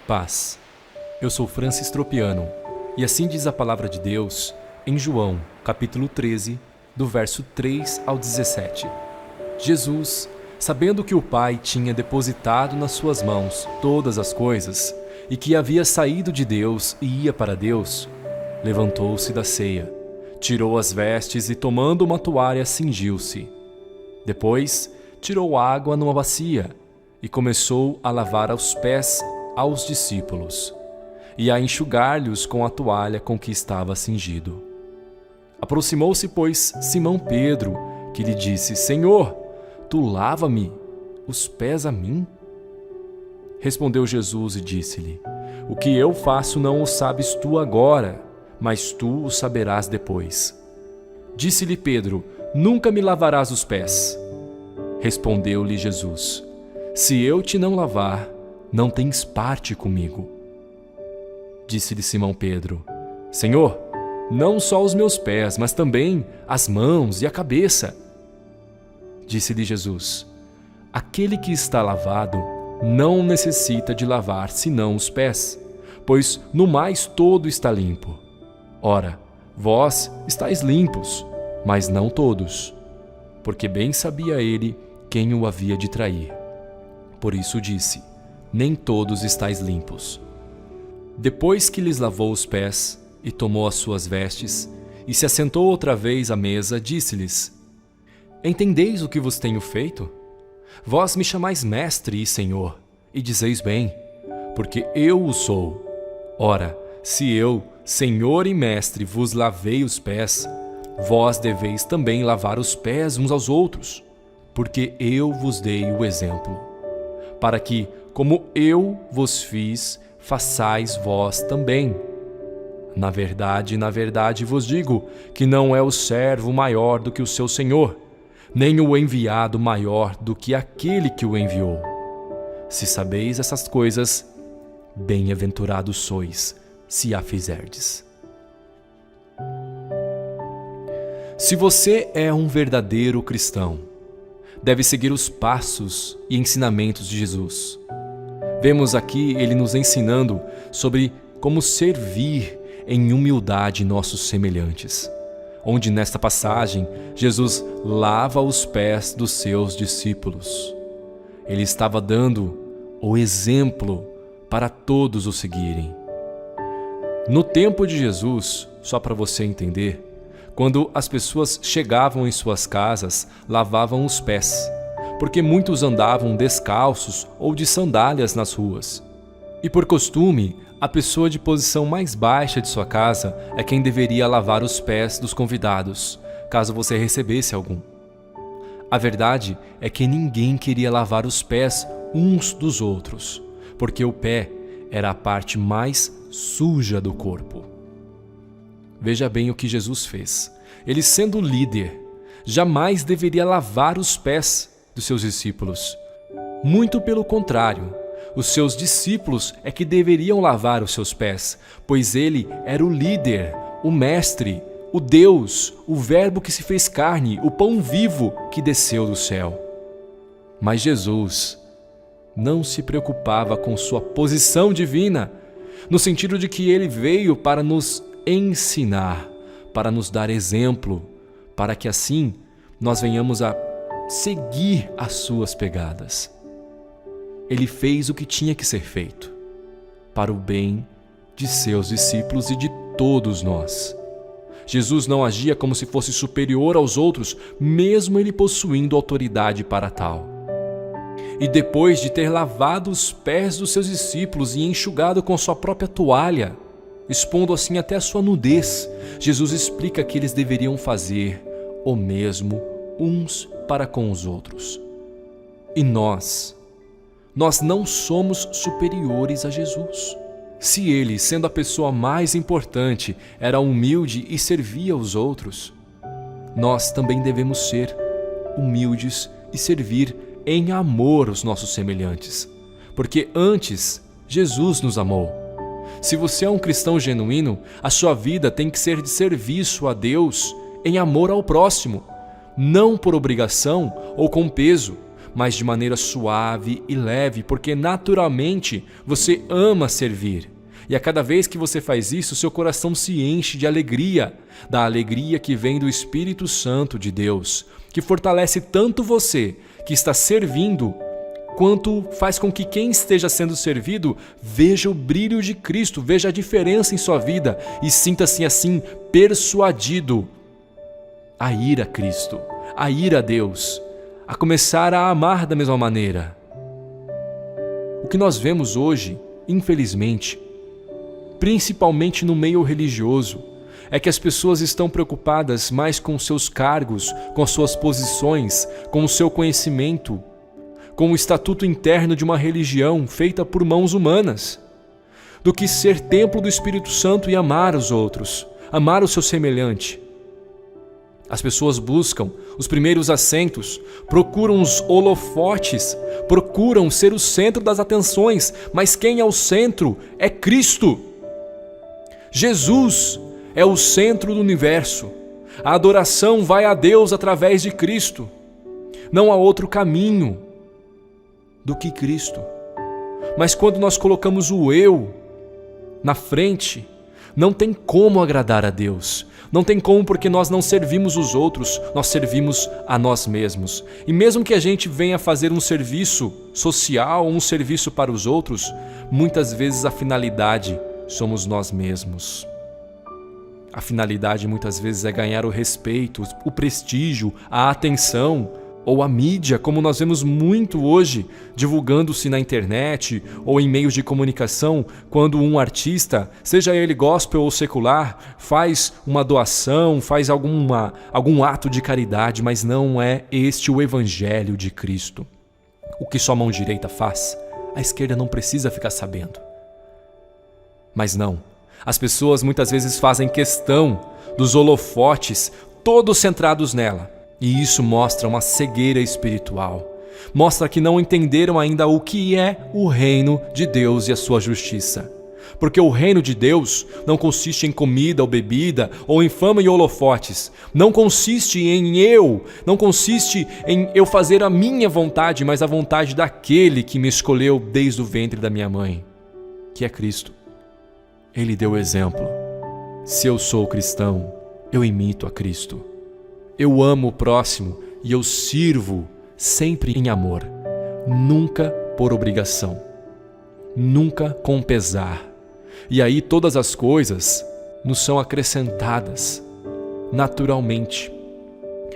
Paz. Eu sou Francis Tropiano, e assim diz a palavra de Deus em João, capítulo 13, do verso 3 ao 17. Jesus, sabendo que o Pai tinha depositado nas suas mãos todas as coisas, e que havia saído de Deus e ia para Deus, levantou-se da ceia, tirou as vestes e, tomando uma toalha, cingiu-se. Depois, tirou água numa bacia e começou a lavar os pés aos discípulos e a enxugar-lhes com a toalha com que estava cingido. Aproximou-se, pois, Simão Pedro, que lhe disse: Senhor, tu lava-me os pés a mim? Respondeu Jesus e disse-lhe: O que eu faço não o sabes tu agora, mas tu o saberás depois. Disse-lhe Pedro: Nunca me lavarás os pés. Respondeu-lhe Jesus: Se eu te não lavar, não tens parte comigo. Disse-lhe Simão Pedro: Senhor, não só os meus pés, mas também as mãos e a cabeça. Disse-lhe Jesus: Aquele que está lavado não necessita de lavar senão os pés, pois no mais todo está limpo. Ora, vós estáis limpos, mas não todos, porque bem sabia ele quem o havia de trair. Por isso disse: Nem todos estáis limpos. Depois que lhes lavou os pés e tomou as suas vestes e se assentou outra vez à mesa, disse-lhes: Entendeis o que vos tenho feito? Vós me chamais mestre e senhor, e dizeis bem, porque eu o sou. Ora, se eu, senhor e mestre, vos lavei os pés, vós deveis também lavar os pés uns aos outros, porque eu vos dei o exemplo, para que, como eu vos fiz, façais vós também. Na verdade vos digo que não é o servo maior do que o seu senhor, nem o enviado maior do que aquele que o enviou. Se sabeis essas coisas, bem-aventurados sois, se a fizerdes. Se você é um verdadeiro cristão, deve seguir os passos e ensinamentos de Jesus. Vemos aqui ele nos ensinando sobre como servir em humildade nossos semelhantes, onde nesta passagem Jesus lava os pés dos seus discípulos. Ele estava dando o exemplo para todos o seguirem. No tempo de Jesus, só para você entender, quando as pessoas chegavam em suas casas, lavavam os pés, porque muitos andavam descalços ou de sandálias nas ruas. E por costume, a pessoa de posição mais baixa de sua casa é quem deveria lavar os pés dos convidados, caso você recebesse algum. A verdade é que ninguém queria lavar os pés uns dos outros, porque o pé era a parte mais suja do corpo. Veja bem o que Jesus fez. Ele, sendo líder, jamais deveria lavar os pés dos seus discípulos. Muito pelo contrário, os seus discípulos é que deveriam lavar os seus pés, pois ele era o líder, o mestre, o Deus, o Verbo que se fez carne, o pão vivo que desceu do céu. Mas Jesus não se preocupava com sua posição divina, no sentido de que ele veio para nos ensinar, para nos dar exemplo, para que assim nós venhamos a seguir as suas pegadas. Ele fez o que tinha que ser feito, para o bem de seus discípulos e de todos nós. Jesus não agia como se fosse superior aos outros, mesmo ele possuindo autoridade para tal. E depois de ter lavado os pés dos seus discípulos e enxugado com sua própria toalha, expondo assim até a sua nudez, Jesus explica que eles deveriam fazer o mesmo uns para com os outros. E nós não somos superiores a Jesus. Se ele, sendo a pessoa mais importante, era humilde e servia aos outros, nós também devemos ser humildes e servir em amor os nossos semelhantes, porque antes Jesus nos amou. Se você é um cristão genuíno, a sua vida tem que ser de serviço a Deus em amor ao próximo, não por obrigação ou com peso, mas de maneira suave e leve, porque naturalmente você ama servir. E a cada vez que você faz isso, seu coração se enche de alegria, da alegria que vem do Espírito Santo de Deus, que fortalece tanto você que está servindo, quanto faz com que quem esteja sendo servido veja o brilho de Cristo, veja a diferença em sua vida e sinta-se assim persuadido a ir a Cristo, a ir a Deus, a começar a amar da mesma maneira. O que nós vemos hoje, infelizmente, principalmente no meio religioso, é que as pessoas estão preocupadas mais com seus cargos, com suas posições, com o seu conhecimento, com o estatuto interno de uma religião feita por mãos humanas, do que ser templo do Espírito Santo e amar os outros, amar o seu semelhante. As pessoas buscam os primeiros assentos, procuram os holofotes, procuram ser o centro das atenções, mas quem é o centro é Cristo. Jesus é o centro do universo. A adoração vai a Deus através de Cristo. Não há outro caminho do que Cristo. Mas quando nós colocamos o eu na frente, não tem como agradar a Deus. Não tem como, porque nós não servimos os outros, nós servimos a nós mesmos. E mesmo que a gente venha fazer um serviço social, um serviço para os outros, muitas vezes a finalidade somos nós mesmos. A finalidade muitas vezes é ganhar o respeito, o prestígio, a atenção ou a mídia, como nós vemos muito hoje, divulgando-se na internet ou em meios de comunicação, quando um artista, seja ele gospel ou secular, faz uma doação, faz algum ato de caridade, mas não é este o Evangelho de Cristo. O que sua mão direita faz, a esquerda não precisa ficar sabendo. Mas não, as pessoas muitas vezes fazem questão dos holofotes todos centrados nela. E isso mostra uma cegueira espiritual. Mostra que não entenderam ainda o que é o reino de Deus e a sua justiça. Porque o reino de Deus não consiste em comida ou bebida, ou em fama e holofotes. Não consiste não consiste em eu fazer a minha vontade, mas a vontade daquele que me escolheu desde o ventre da minha mãe, que é Cristo. Ele deu o exemplo. Se eu sou cristão, eu imito a Cristo. Eu amo o próximo e eu sirvo sempre em amor, nunca por obrigação, nunca com pesar. E aí todas as coisas nos são acrescentadas naturalmente,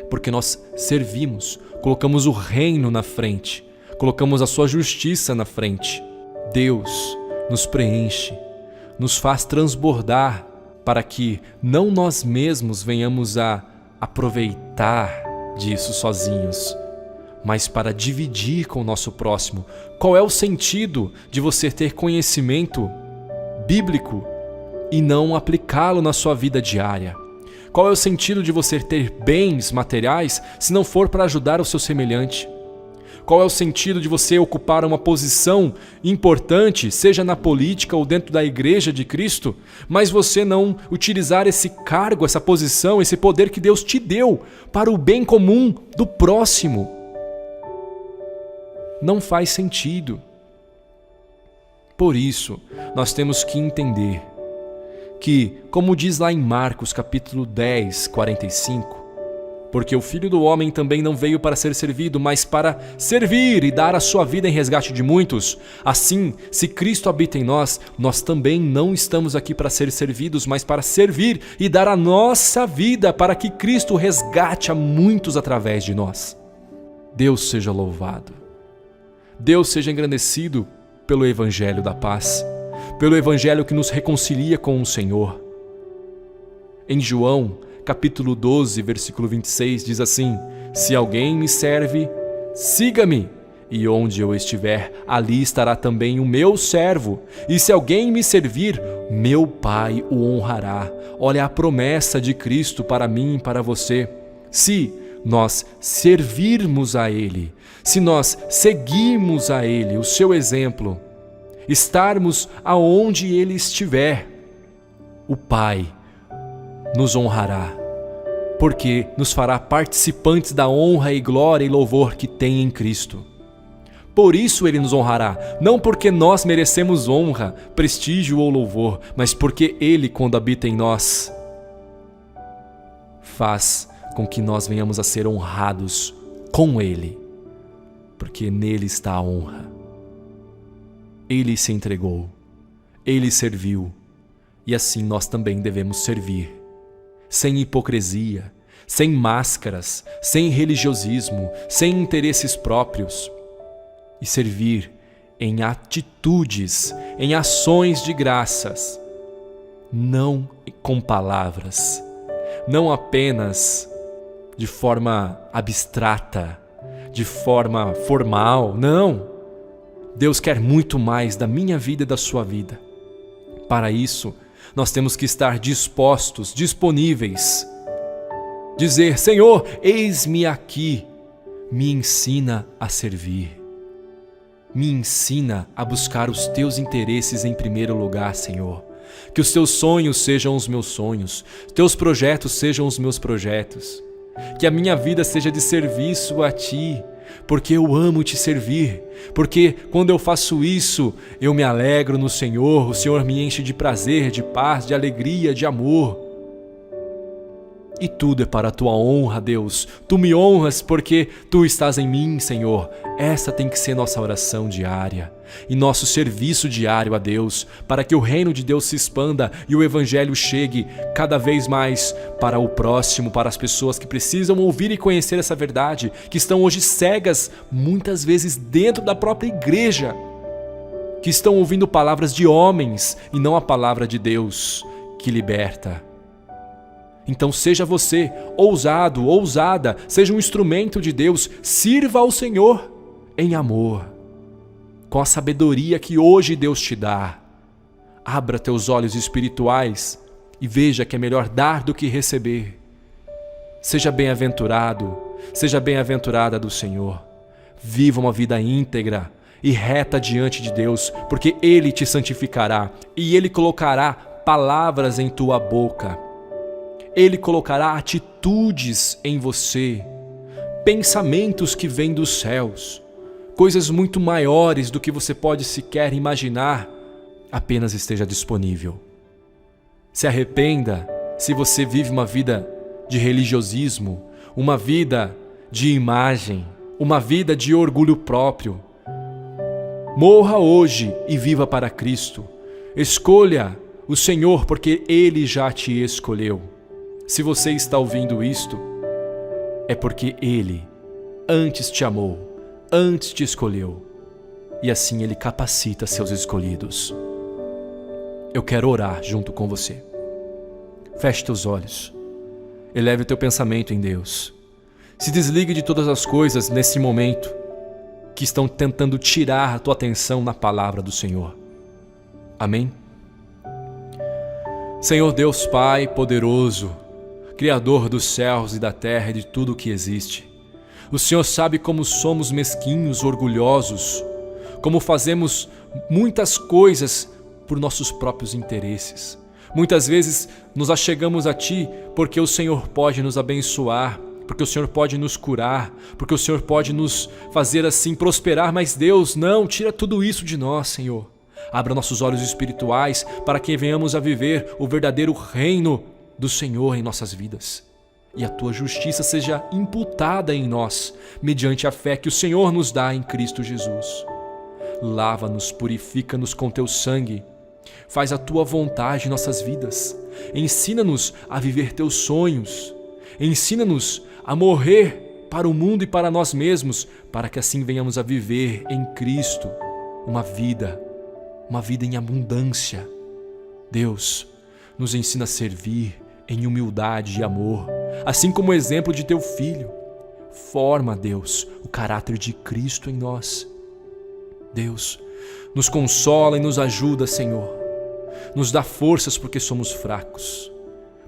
porque nós servimos, colocamos o reino na frente, colocamos a sua justiça na frente. Deus nos preenche, nos faz transbordar para que não nós mesmos venhamos a aproveitar disso sozinhos, mas para dividir com o nosso próximo. Qual é o sentido de você ter conhecimento bíblico e não aplicá-lo na sua vida diária? Qual é o sentido de você ter bens materiais se não for para ajudar o seu semelhante? Qual é o sentido de você ocupar uma posição importante, seja na política ou dentro da igreja de Cristo, mas você não utilizar esse cargo, essa posição, esse poder que Deus te deu para o bem comum do próximo? Não faz sentido. Por isso, nós temos que entender que, como diz lá em Marcos capítulo 10, 45, porque o Filho do Homem também não veio para ser servido, mas para servir e dar a sua vida em resgate de muitos. Assim, se Cristo habita em nós, nós também não estamos aqui para ser servidos, mas para servir e dar a nossa vida para que Cristo resgate a muitos através de nós. Deus seja louvado. Deus seja engrandecido pelo Evangelho da paz, pelo Evangelho que nos reconcilia com o Senhor. Em João, capítulo 12, versículo 26, diz assim: se alguém me serve, siga-me, e onde eu estiver, ali estará também o meu servo. E se alguém me servir, meu Pai o honrará. Olha a promessa de Cristo para mim e para você. Se nós servirmos a Ele, se nós seguirmos a Ele, o seu exemplo, estarmos aonde Ele estiver, o Pai nos honrará, porque nos fará participantes da honra e glória e louvor que tem em Cristo. por isso Ele nos honrará, não porque nós merecemos honra, prestígio ou louvor, mas porque Ele, quando habita em nós, faz com que nós venhamos a ser honrados com Ele, porque nele está a honra. Ele se entregou, Ele serviu, e assim nós também devemos servir, sem hipocrisia, sem máscaras, sem religiosismo, sem interesses próprios, e servir em atitudes, em ações de graças, não com palavras, não apenas de forma abstrata, de forma formal, não. Deus quer muito mais da minha vida e da sua vida. Para isso, nós temos que estar dispostos, disponíveis. Dizer: Senhor, eis-me aqui, me ensina a servir. Me ensina a buscar os teus interesses em primeiro lugar, Senhor. Que os teus sonhos sejam os meus sonhos, teus projetos sejam os meus projetos. Que a minha vida seja de serviço a Ti, porque eu amo Te servir, porque quando eu faço isso, eu me alegro no Senhor, o Senhor me enche de prazer, de paz, de alegria, de amor. E tudo é para a Tua honra, Deus. Tu me honras porque Tu estás em mim, Senhor. Essa tem que ser nossa oração diária e nosso serviço diário a Deus, para que o reino de Deus se expanda e o Evangelho chegue cada vez mais para o próximo, para as pessoas que precisam ouvir e conhecer essa verdade, que estão hoje cegas, muitas vezes dentro da própria igreja, que estão ouvindo palavras de homens e não a palavra de Deus, que liberta. Então seja você ousado, ousada, seja um instrumento de Deus, sirva ao Senhor em amor, com a sabedoria que hoje Deus te dá. Abra teus olhos espirituais e veja que é melhor dar do que receber. Seja bem-aventurado, seja bem-aventurada do Senhor. Viva uma vida íntegra e reta diante de Deus, porque Ele te santificará e Ele colocará palavras em tua boca. Ele colocará atitudes em você, pensamentos que vêm dos céus, coisas muito maiores do que você pode sequer imaginar. Apenas esteja disponível. Se arrependa se você vive uma vida de religiosismo, uma vida de imagem, uma vida de orgulho próprio. Morra hoje e viva para Cristo. Escolha o Senhor, porque Ele já te escolheu. Se você está ouvindo isto, é porque Ele antes te amou, antes te escolheu, e assim Ele capacita seus escolhidos. Eu quero orar junto com você. Feche teus olhos, eleve o teu pensamento em Deus. Se desligue de todas as coisas nesse momento que estão tentando tirar a tua atenção na palavra do Senhor. Amém? Senhor Deus Pai poderoso, Criador dos céus e da terra e de tudo o que existe. O Senhor sabe como somos mesquinhos, orgulhosos, como fazemos muitas coisas por nossos próprios interesses. Muitas vezes nos achegamos a Ti porque o Senhor pode nos abençoar, porque o Senhor pode nos curar, porque o Senhor pode nos fazer assim prosperar, mas Deus, não, tira tudo isso de nós, Senhor. Abra nossos olhos espirituais para que venhamos a viver o verdadeiro reino do Senhor em nossas vidas, e a Tua justiça seja imputada em nós, mediante a fé que o Senhor nos dá em Cristo Jesus. Lava-nos, purifica-nos com Teu sangue, faz a Tua vontade em nossas vidas, ensina-nos a viver Teus sonhos, ensina-nos a morrer para o mundo e para nós mesmos, para que assim venhamos a viver em Cristo uma vida em abundância. Deus, nos ensina a servir em humildade e amor, assim como o exemplo de Teu Filho. Forma, Deus, o caráter de Cristo em nós. Deus, nos consola e nos ajuda, Senhor. Nos dá forças porque somos fracos,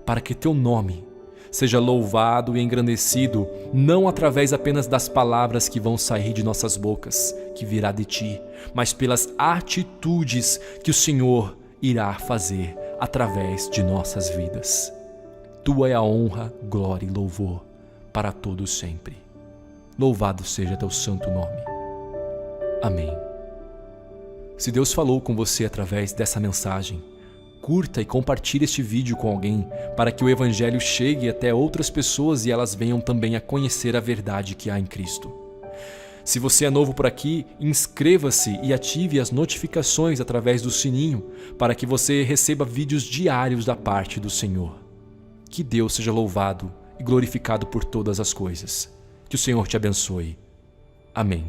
para que Teu nome seja louvado e engrandecido, não através apenas das palavras que vão sair de nossas bocas, que virá de Ti, mas pelas atitudes que o Senhor irá fazer através de nossas vidas. Tua é a honra, glória e louvor para todos sempre. Louvado seja Teu santo nome. Amém. Se Deus falou com você através dessa mensagem, curta e compartilhe este vídeo com alguém para que o Evangelho chegue até outras pessoas e elas venham também a conhecer a verdade que há em Cristo. Se você é novo por aqui, inscreva-se e ative as notificações através do sininho para que você receba vídeos diários da parte do Senhor. Que Deus seja louvado e glorificado por todas as coisas. Que o Senhor te abençoe. Amém.